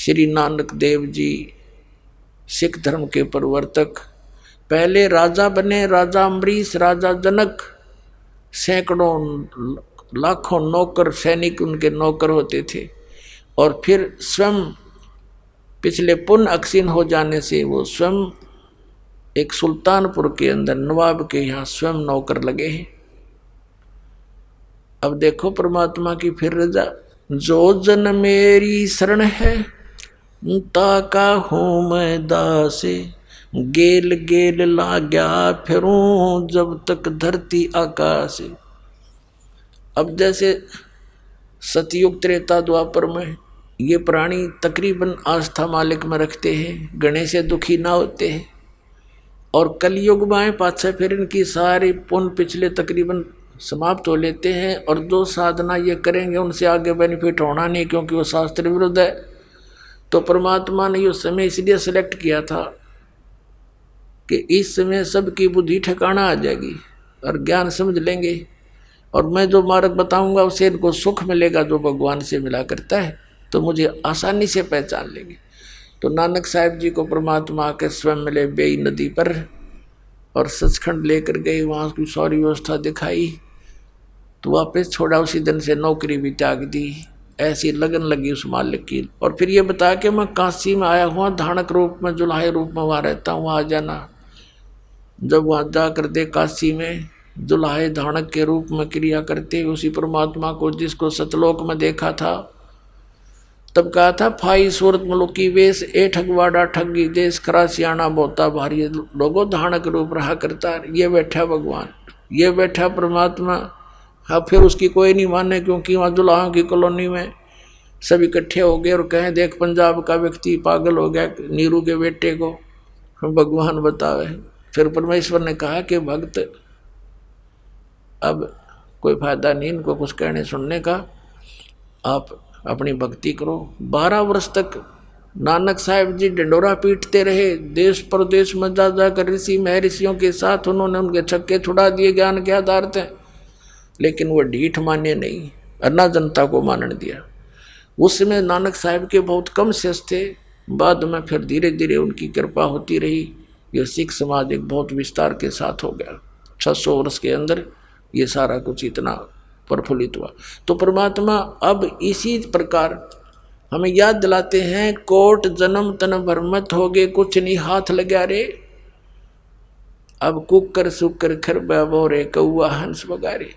श्री नानक देव जी सिख धर्म के प्रवर्तक पहले राजा बने, राजा अम्बरीश, राजा जनक, सैकड़ों लाखों नौकर सैनिक उनके नौकर होते थे। और फिर स्वयं पिछले पुण्य अक्षीण हो जाने से वो स्वयं एक सुल्तानपुर के अंदर नवाब के यहाँ स्वयं नौकर लगे हैं। अब देखो परमात्मा की फिर रजा, जो जन मेरी शरण है ताका हूँ मैं दासे, गेल गेल लाग्या फिरूं जब तक धरती आकाश। अब जैसे सतयुग त्रेता द्वापर में ये प्राणी तकरीबन आस्था मालिक में रखते हैं, गणेश से दुखी ना होते हैं, और कलयुग में पाछे फिर इनकी सारी पुण्य पिछले तकरीबन समाप्त हो लेते हैं, और जो साधना ये करेंगे उनसे आगे बेनिफिट होना नहीं, क्योंकि वो शास्त्र विरुद्ध है। तो परमात्मा ने ये समय इसलिए सेलेक्ट किया था कि इस समय सबकी बुद्धि ठिकाना आ जाएगी और ज्ञान समझ लेंगे, और मैं जो मार्ग बताऊंगा उससे इनको सुख मिलेगा जो भगवान से मिला करता है, तो मुझे आसानी से पहचान लेंगे। तो नानक साहिब जी को परमात्मा के स्वयं मिले बेई नदी पर, और सचखंड लेकर गए, वहाँ की सारी व्यवस्था दिखाई, तो वापस छोड़ा। उसी दिन से नौकरी भी त्याग दी, ऐसी लगन लगी उस मालिक की। और फिर ये बता के मैं काशी में आया हुआ, धानक रूप में, जुलाहे रूप में वहाँ रहता हूँ, वहाँ आ जाना। जब वहाँ जाकर दे काशी में जुलाहे धानक के रूप में क्रिया करते उसी परमात्मा को जिसको सतलोक में देखा था, तब कहा था फाई सूरत मलुकी वेश ए ठगवाड़ा ठगी देश खरा सियाना बोता भारी, लोगों धानक रूप रहा करता। ये बैठा भगवान, ये बैठा परमात्मा। हाँ, फिर उसकी कोई नहीं माने, क्योंकि वहाँ जुलाहों की कॉलोनी में सब इकट्ठे हो गए और कहें देख पंजाब का व्यक्ति पागल हो गया नीरू के बेटे को भगवान बतावे। फिर परमेश्वर ने कहा कि भक्त अब कोई फायदा नहीं इनको कुछ कहने सुनने का, आप अपनी भक्ति करो। 12 वर्ष तक नानक साहिब जी डंडोरा पीटते रहे, देश प्रदेश में जा जाकर ऋषि महर्षियों के साथ उन्होंने उनके छक्के छुड़ा दिए ज्ञान के आधार थे, लेकिन वो ढीठ माने नहीं, अन्ना जनता को मानने दिया। उस समय नानक साहिब के बहुत कम शिष्य थे, बाद में फिर धीरे धीरे उनकी कृपा होती रही। ये सिख समाज एक बहुत विस्तार के साथ हो गया, 600 वर्ष के अंदर ये सारा कुछ इतना प्रफुल्लित हुआ। तो परमात्मा अब इसी प्रकार हमें याद दिलाते हैं, कोट जन्म तन भरमत हो गए कुछ नहीं हाथ लगा रे, अब कुकर सुकर खरबा बोरे कौआ हंस बगारे।